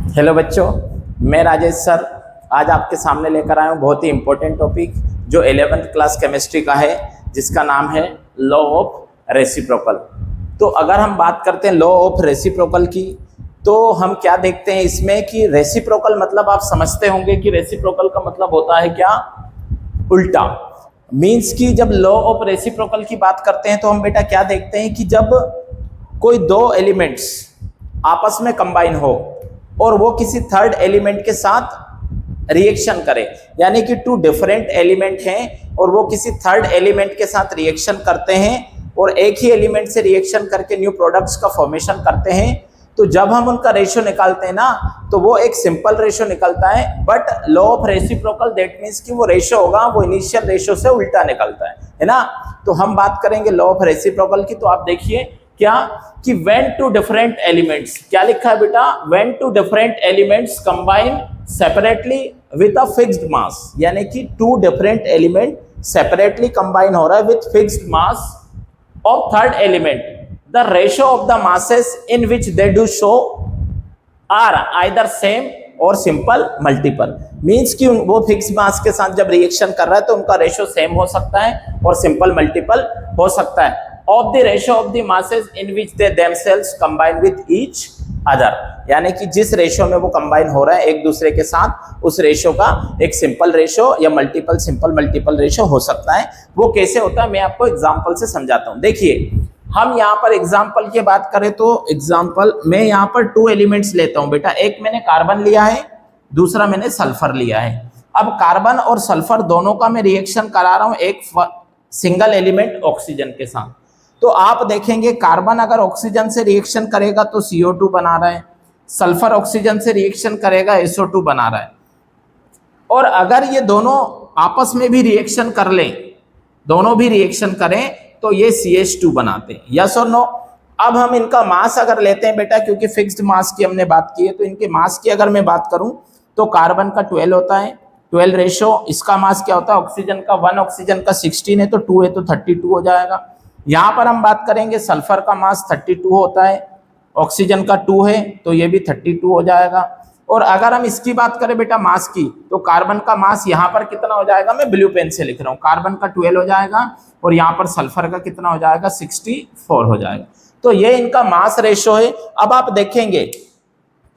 Hello बच्चों, मैं Rajesh sir आज आपके सामने लेकर आया हूँ बहुत ही इम्पोर्टेंट टॉपिक जो 11th क्लास केमिस्ट्री का है, जिसका नाम है लॉ ऑफ रेसिप्रोकल। तो अगर हम बात करते हैं लॉ ऑफ रेसिप्रोकल की, तो हम क्या देखते हैं इसमें कि रेसिप्रोकल मतलब आप समझते होंगे कि रेसिप्रोकल का मतलब होता है क्या, उल्टा। मीन्स कि जब लॉ ऑफ रेसिप्रोकल की बात करते हैं तो हम बेटा क्या देखते हैं कि जब कोई दो एलिमेंट्स आपस में कंबाइन हो और वो किसी थर्ड एलिमेंट के साथ रिएक्शन करे, यानी कि टू डिफरेंट एलिमेंट हैं और वो किसी थर्ड एलिमेंट के साथ रिएक्शन करते हैं और एक ही एलिमेंट से रिएक्शन करके न्यू प्रोडक्ट्स का फॉर्मेशन करते हैं, तो जब हम उनका रेशियो निकालते हैं ना तो वो एक सिंपल रेशियो निकलता है। But law of reciprocal that means कि वो रेशियो होगा वो इनिशियल रेशियो से उल्टा निकलता है ना। तो हम बात करेंगे लॉ ऑफ रेसिप्रोकल की। तो आप देखिए क्या कि when two different elements, क्या लिखा है बेटा, when two different elements combine separately with a fixed mass, यानी कि two different element separately combine हो रहा है with fixed mass of third element, the ratio of the masses in which they do show are either same और simple multiple. Means कि वो fix mass के साथ जब रिएक्शन कर रहा है तो उनका रेशियो सेम हो सकता है और सिंपल मल्टीपल हो सकता है of the ratio of the masses in which they themselves combine with each other, यानी कि जिस रेशियो में वो कंबाइन हो रहा है एक दूसरे के साथ, उस रेशियो का एक सिंपल रेशियो या मल्टीपल सिंपल मल्टीपल रेशियो हो सकता है। वो कैसे होता है मैं आपको एग्जांपल से समझाता हूं। देखिए हम यहाँ पर एग्जाम्पल की बात करें तो एग्जाम्पल मैं यहाँ पर टू एलिमेंट्स लेता हूँ बेटा, एक मैंने कार्बन लिया है, दूसरा मैंने सल्फर लिया है। अब कार्बन और सल्फर दोनों का मैं रिएक्शन करा रहा हूँ एक सिंगल एलिमेंट ऑक्सीजन के साथ। तो आप देखेंगे कार्बन अगर ऑक्सीजन से रिएक्शन करेगा तो CO2 बना रहा है, सल्फर ऑक्सीजन से रिएक्शन करेगा SO2 बना रहा है। और अगर ये दोनों आपस में भी रिएक्शन कर लें, दोनों भी रिएक्शन करें तो ये CH2 बनाते हैं, यस और नो। अब हम इनका मास अगर लेते हैं बेटा, क्योंकि फिक्स्ड मास की हमने बात की है, तो इनके मास की अगर मैं बात करूं तो कार्बन का 12 होता है, 12 रेशो। इसका मास क्या होता है, ऑक्सीजन का 1 ऑक्सीजन का 16 है तो 2 है तो 32 हो जाएगा। यहाँ पर हम बात करेंगे सल्फर का मास 32 होता है, ऑक्सीजन का 2 है तो ये भी 32 हो जाएगा। और अगर हम इसकी बात करें बेटा मास की, तो कार्बन का मास यहाँ पर कितना हो जाएगा, मैं ब्लू पेन से लिख रहा हूँ, कार्बन का 12 हो जाएगा और यहाँ पर सल्फर का कितना हो जाएगा, 64 हो जाएगा। तो ये इनका मास रेशो है। अब आप देखेंगे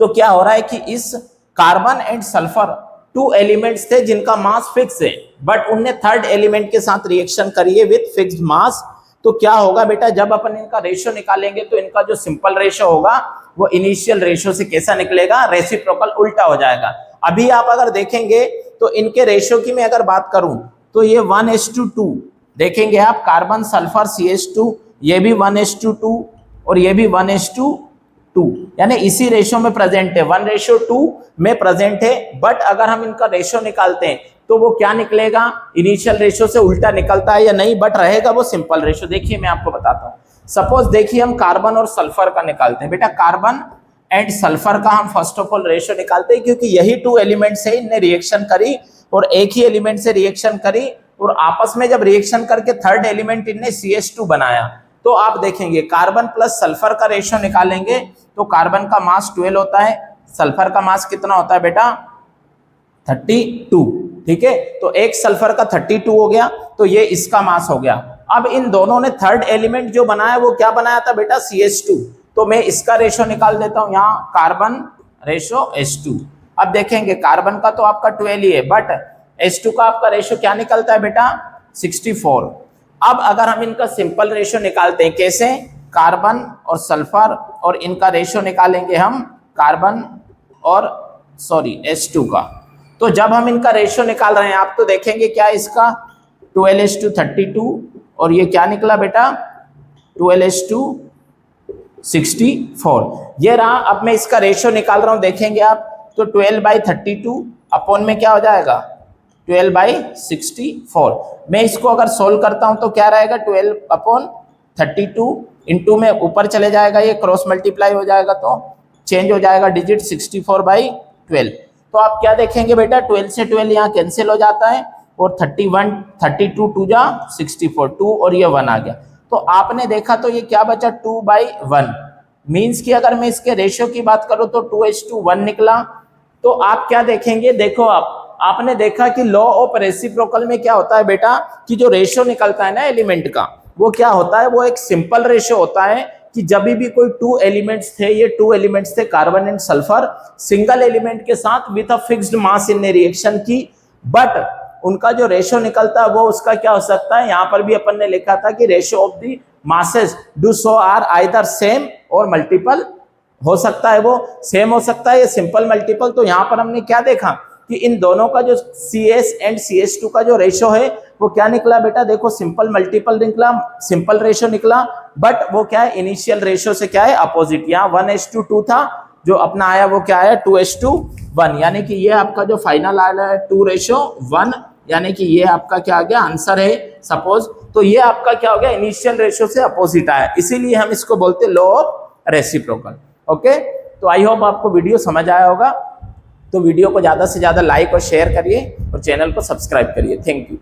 तो क्या हो रहा है कि इस carbon and sulphur two elements थे जिनका मास फिक्स है, बट उनने थर्ड एलिमेंट के साथ रिएक्शन करिए विथ फिक्स्ड मास। तो क्या होगा बेटा, जब अपन इनका रेशियो निकालेंगे तो इनका जो सिंपल रेशियो होगा वो इनिशियल रेशियो से कैसा निकलेगा, रेसिप्रोकल उल्टा हो जाएगा। अभी आप अगर देखेंगे तो इनके रेशियो की मैं अगर बात करूं तो ये 1:2 देखेंगे आप, कार्बन सल्फर CH2 ये भी 1:2 और ये भी 1:2, यानी इसी रेशियो में प्रेजेंट है, 1:2 में प्रेजेंट है। बट अगर हम इनका रेशियो निकालते हैं तो वो क्या निकलेगा, इनिशियल रेशियो से उल्टा निकलता है या नहीं, बट रहेगा वो सिंपल रेशियो। देखिए मैं आपको बताता हूँ। सपोज देखिए हम कार्बन और सल्फर का निकालते हैं बेटा, कार्बन एंड सल्फर का हम फर्स्ट ऑफ ऑल रेशियो निकालते हैं, क्योंकि यही टू एलिमेंट से इनने रिएक्शन करी और एक ही एलिमेंट से रिएक्शन करी और आपस में जब रिएक्शन करके थर्ड एलिमेंट इनने CH2 बनाया। तो आप देखेंगे कार्बन प्लस सल्फर का रेशियो निकालेंगे तो कार्बन का मास 12 होता है, सल्फर का मास कितना होता है बेटा, 32, ठीक है। तो एक सल्फर का 32 हो गया तो ये इसका मास हो गया। अब इन दोनों ने थर्ड एलिमेंट जो बनाया वो क्या बनाया था बेटा, CH2। तो मैं इसका रेशियो निकाल देता हूं, यहाँ कार्बन रेशियो H2। अब देखेंगे कार्बन का तो आपका 12 ही है, बट H2 का आपका रेशियो क्या निकलता है बेटा, 64। अब अगर हम इनका सिंपल रेशियो निकालते हैं, कैसे, कार्बन और सल्फर और इनका रेशियो निकालेंगे हम कार्बन और H2 का। तो जब हम इनका रेशियो निकाल रहे हैं आप तो देखेंगे क्या, इसका 12:32 और ये क्या निकला बेटा, 12:64 ये रहा। अब मैं इसका रेशियो निकाल रहा हूं, देखेंगे आप तो 12/32 अपॉन में क्या हो जाएगा, 12/64। मैं इसको अगर सोल्व करता हूं तो क्या रहेगा, 12/32 इंटू में ऊपर चले जाएगा, ये क्रॉस मल्टीप्लाई हो जाएगा तो चेंज हो जाएगा डिजिट, 64/12। तो आप क्या देखेंगे बेटा, 12 से 12 यहाँ कैंसिल हो जाता है और 31 32 2 जा 64 2 और ये 1 आ गया। तो आपने देखा तो ये क्या बचा, 2/1। मीन्स कि अगर मैं इसके रेशियो की बात करूं तो 2:1 निकला। तो आप क्या देखेंगे, देखो आपने देखा कि लॉ ऑफ रेसिप्रोकल में क्या होता है बेटा, कि जो रेशियो निकलता है ना एलिमेंट का, वो क्या होता है, वो एक सिंपल रेशियो होता है कि जब भी कोई 2 एलिमेंट्स थे, ये 2 एलिमेंट्स थे carbon and sulphur, single element के साथ with a fixed mass in reaction की, बट उनका जो रेशियो निकलता है वो उसका क्या हो सकता है, यहां पर भी अपन ने लिखा था कि ratio of the masses do so are either same और मल्टीपल, हो सकता है वो सेम हो सकता है या सिंपल मल्टीपल। तो यहां पर हमने क्या देखा कि इन दोनों का जो CS एंड CS2 का जो रेशियो है वो क्या निकला बेटा, देखो सिंपल मल्टीपल निकला, सिंपल रेशियो निकला, बट वो क्या है इनिशियल रेशियो से क्या है अपोजिट, यहाँ 1:2 था, जो अपना आया वो क्या आया 2:1, यानी कि ये आपका जो फाइनल आया है 2:1, यानी कि ये आपका क्या आ गया आंसर है सपोज। तो ये आपका क्या हो गया इनिशियल रेशियो से अपोजिट आया, इसीलिए हम इसको बोलते हैं लॉ ऑफ रेसिप्रोकल। ओके, तो आई होप आपको वीडियो समझ आया होगा। तो वीडियो को ज़्यादा से ज़्यादा लाइक और शेयर करिए और चैनल को सब्सक्राइब करिए। Thank you.